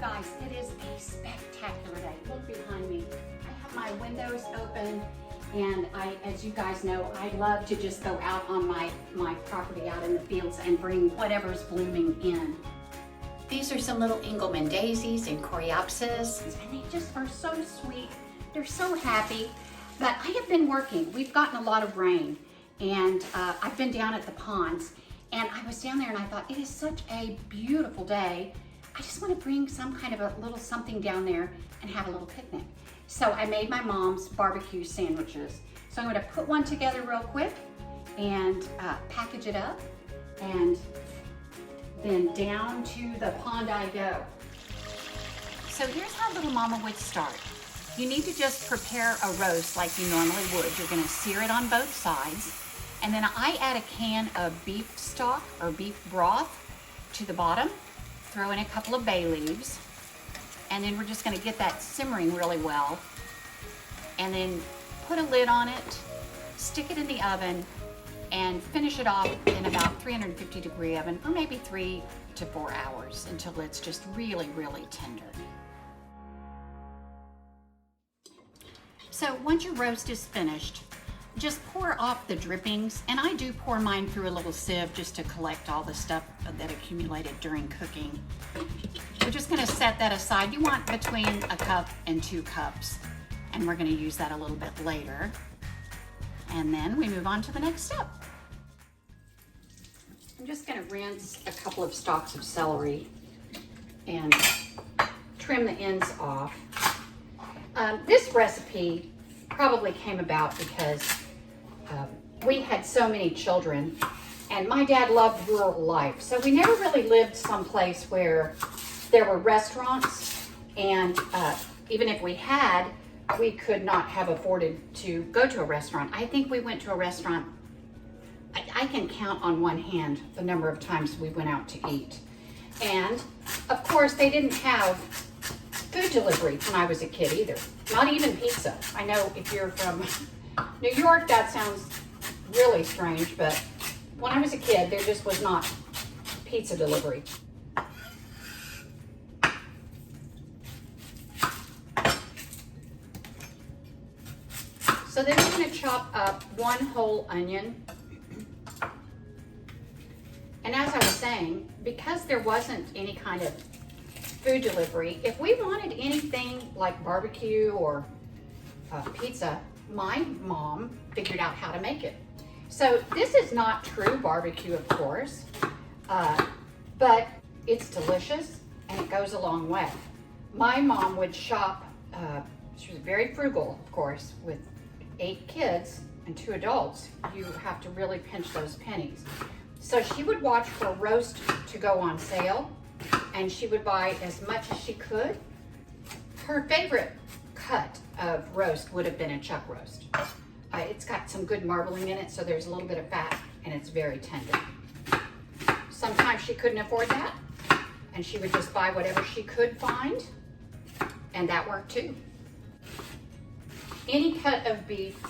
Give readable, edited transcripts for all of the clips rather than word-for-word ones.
guys, it is a spectacular day. Look behind me. I have my windows open, and as you guys know, I love to just go out on my property out in the fields and bring whatever's blooming in. These are some little Engelmann daisies and coreopsis, and they just are so sweet. They're so happy. But I have been working. We've gotten a lot of rain, and I've been down at the ponds, and I was down there and I thought, it is such a beautiful day. I just want to bring some kind of a little something down there and have a little picnic. So I made my mom's barbecue sandwiches. So I'm going to put one together real quick and package it up, and then down to the pond I go. So here's how little mama would start. You need to just prepare a roast like you normally would. You're going to sear it on both sides. And then I add a can of beef stock or beef broth to the bottom. Throw in a couple of bay leaves. And then we're just going to get that simmering really well. And then put a lid on it, stick it in the oven, and finish it off in about 350-degree oven for maybe 3 to 4 hours until it's just really, really tender. So once your roast is finished, just pour off the drippings, and I do pour mine through a little sieve just to collect all the stuff that accumulated during cooking. We're just gonna set that aside. You want between a cup and 2 cups, and we're gonna use that a little bit later. And then we move on to the next step. I'm just gonna rinse a couple of stalks of celery and trim the ends off. This recipe probably came about because we had so many children, and my dad loved rural life. So we never really lived someplace where there were restaurants, and even if we had, we could not have afforded to go to a restaurant. I think we went to a restaurant, I can count on one hand the number of times we went out to eat. And of course, they didn't have food delivery when I was a kid either. Not even pizza. I know if you're from New York, that sounds really strange, but when I was a kid, there just was not pizza delivery. So then we're going to chop up 1 whole onion. And as I was saying, because there wasn't any kind of food delivery, if we wanted anything like barbecue or pizza, my mom figured out how to make it. So this is not true barbecue, of course, but it's delicious and it goes a long way. My mom would shop, she was very frugal, of course, with 8 kids and 2 adults. You have to really pinch those pennies. So she would watch for roast to go on sale, and she would buy as much as she could. Her favorite cut of roast would have been a chuck roast. It's got some good marbling in it, so there's a little bit of fat, and it's very tender. Sometimes she couldn't afford that, and she would just buy whatever she could find, and that worked too. Any cut of beef,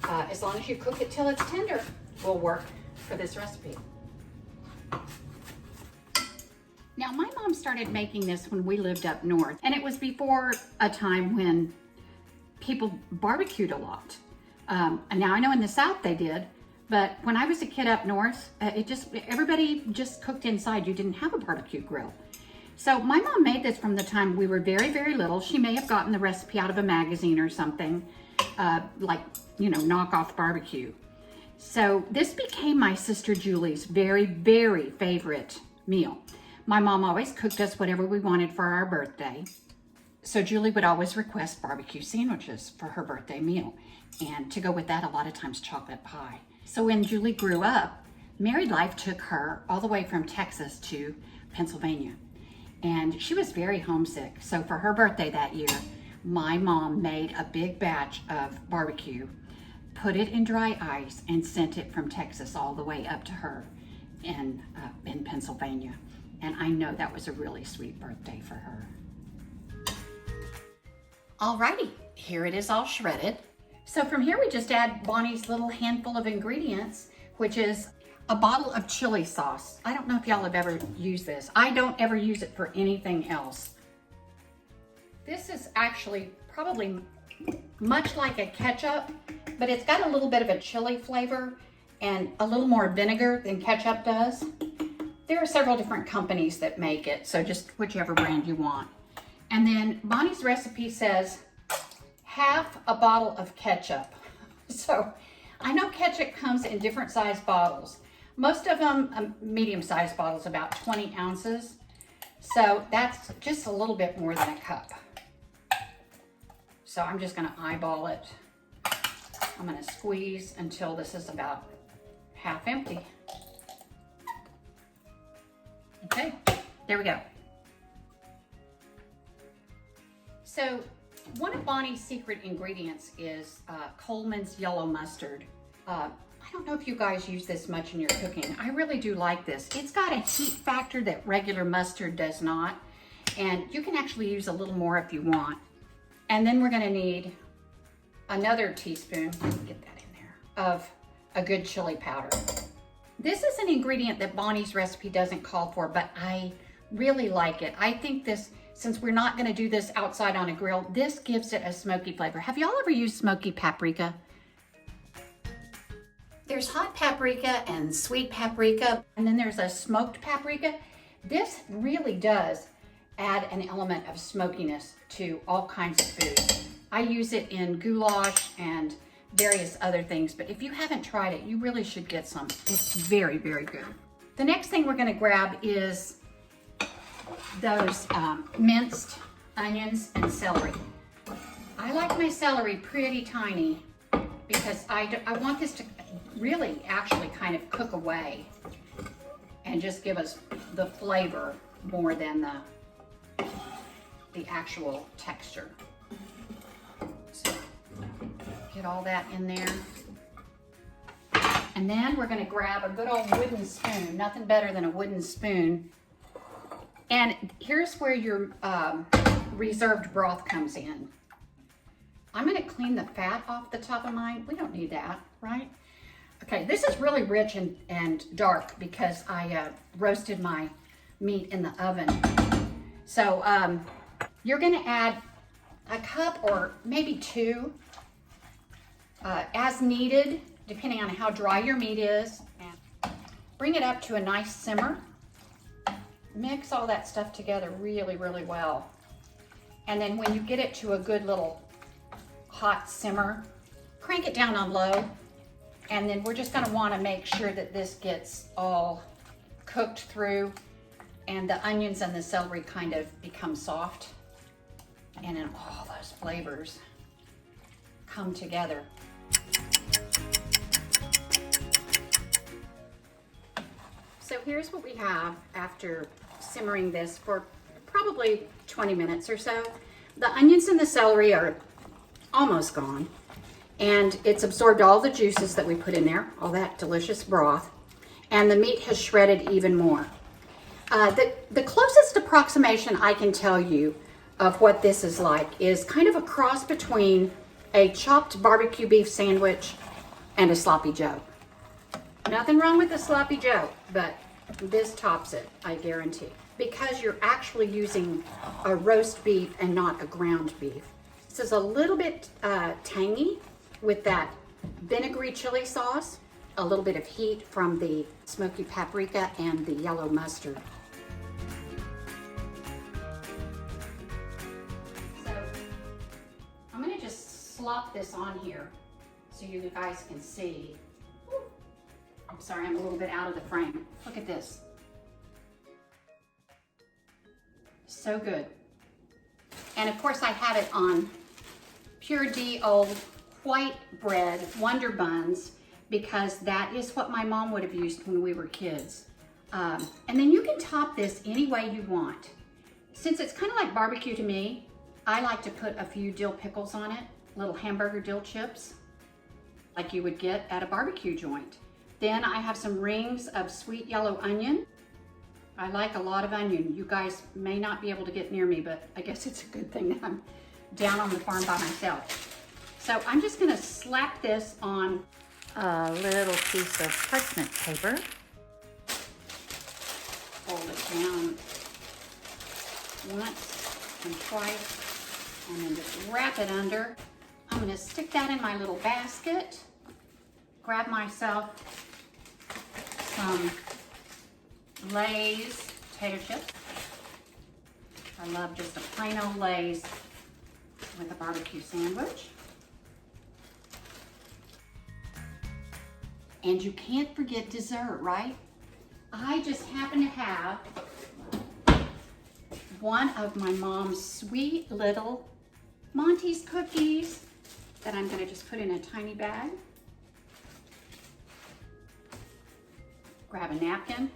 as long as you cook it till it's tender, will work for this recipe. Now, my mom started making this when we lived up north, and it was before a time when people barbecued a lot. And now I know in the South they did, but when I was a kid up north, everybody just cooked inside. You didn't have a barbecue grill. So my mom made this from the time we were very, very little. She may have gotten the recipe out of a magazine or something, like, you know, knockoff barbecue. So this became my sister Julie's very, very favorite meal. My mom always cooked us whatever we wanted for our birthday. So Julie would always request barbecue sandwiches for her birthday meal. And to go with that, a lot of times chocolate pie. So when Julie grew up, married life took her all the way from Texas to Pennsylvania. And she was very homesick. So for her birthday that year, my mom made a big batch of barbecue, put it in dry ice, and sent it from Texas all the way up to her in Pennsylvania. And I know that was a really sweet birthday for her. Alrighty, here it is all shredded. So from here we just add Bonnie's little handful of ingredients, which is a bottle of chili sauce. I don't know if y'all have ever used this. I don't ever use it for anything else. This is actually probably much like a ketchup, but it's got a little bit of a chili flavor and a little more vinegar than ketchup does. There are several different companies that make it, so just whichever brand you want. And then Bonnie's recipe says half a bottle of ketchup. So I know ketchup comes in different size bottles. Most of them, medium-sized bottles, about 20 ounces. So that's just a little bit more than a cup. So I'm just gonna eyeball it. I'm gonna squeeze until this is about half empty. Okay, there we go. So one of Bonnie's secret ingredients is Coleman's yellow mustard. I don't know if you guys use this much in your cooking. I really do like this. It's got a heat factor that regular mustard does not. And you can actually use a little more if you want. And then we're gonna need another teaspoon, get that in there, of a good chili powder. This is an ingredient that Bonnie's recipe doesn't call for, but I really like it. I think this, since we're not gonna do this outside on a grill, this gives it a smoky flavor. Have y'all ever used smoky paprika? There's hot paprika and sweet paprika, and then there's a smoked paprika. This really does add an element of smokiness to all kinds of food. I use it in goulash and various other things, but if you haven't tried it, you really should get some. It's very, very good. The next thing we're gonna grab is those minced onions and celery. I like my celery pretty tiny because I want this to really actually kind of cook away and just give us the flavor more than the actual texture. So get all that in there. And then we're gonna grab a good old wooden spoon, nothing better than a wooden spoon. And here's where your reserved broth comes in. I'm gonna clean the fat off the top of mine. We don't need that, right? Okay, this is really rich and dark because I roasted my meat in the oven. So you're gonna add a cup or maybe two as needed, depending on how dry your meat is. And bring it up to a nice simmer. Mix all that stuff together really, really well. And then when you get it to a good little hot simmer, crank it down on low. And then we're just gonna wanna make sure that this gets all cooked through and the onions and the celery kind of become soft. And then all those flavors come together. So here's what we have after simmering this for probably 20 minutes or so. The onions and the celery are almost gone. And it's absorbed all the juices that we put in there, all that delicious broth. And the meat has shredded even more. The closest approximation I can tell you of what this is like is kind of a cross between a chopped barbecue beef sandwich and a sloppy joe. Nothing wrong with the sloppy joe, but this tops it, I guarantee. Because you're actually using a roast beef and not a ground beef. This is a little bit tangy with that vinegary chili sauce, a little bit of heat from the smoky paprika and the yellow mustard. So I'm gonna just slop this on here so you guys can see. I'm sorry, I'm a little bit out of the frame. Look at this. So good. And of course I have it on pure D old white bread Wonder Buns because that is what my mom would have used when we were kids. And then you can top this any way you want. Since it's kind of like barbecue to me, I like to put a few dill pickles on it, little hamburger dill chips, like you would get at a barbecue joint. Then I have some rings of sweet yellow onion. I like a lot of onion. You guys may not be able to get near me, but I guess it's a good thing that I'm down on the farm by myself. So I'm just gonna slap this on a little piece of parchment paper. Fold it down once and twice. and then just wrap it under. I'm gonna stick that in my little basket, grab myself some Lay's potato chips. I love just a plain old Lay's with a barbecue sandwich. And you can't forget dessert, right? I just happen to have one of my mom's sweet little Monty's cookies that I'm gonna just put in a tiny bag. Grab a napkin.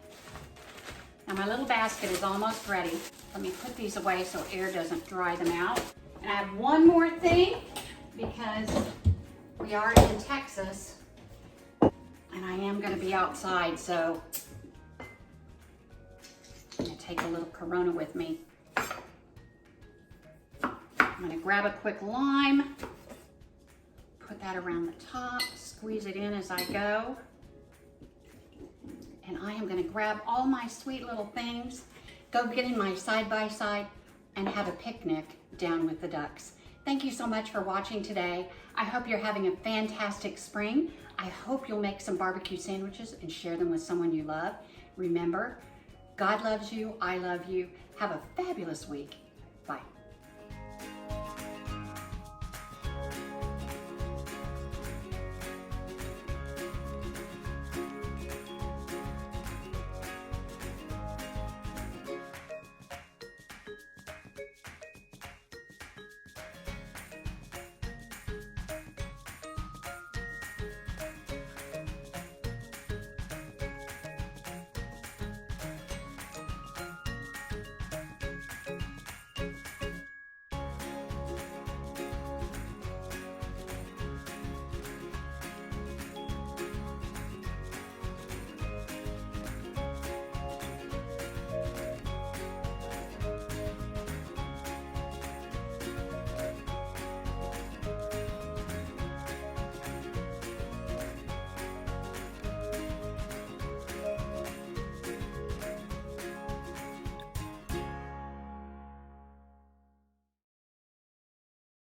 Now my little basket is almost ready. Let me put these away so air doesn't dry them out. And I have one more thing because we are in Texas and I am gonna be outside, so I'm gonna take a little Corona with me. I'm gonna grab a quick lime, put that around the top, squeeze it in as I go. And I am gonna grab all my sweet little things, go get in my side-by-side and have a picnic down with the ducks. Thank you so much for watching today. I hope you're having a fantastic spring. I hope you'll make some barbecue sandwiches and share them with someone you love. Remember, God loves you, I love you. Have a fabulous week. Bye.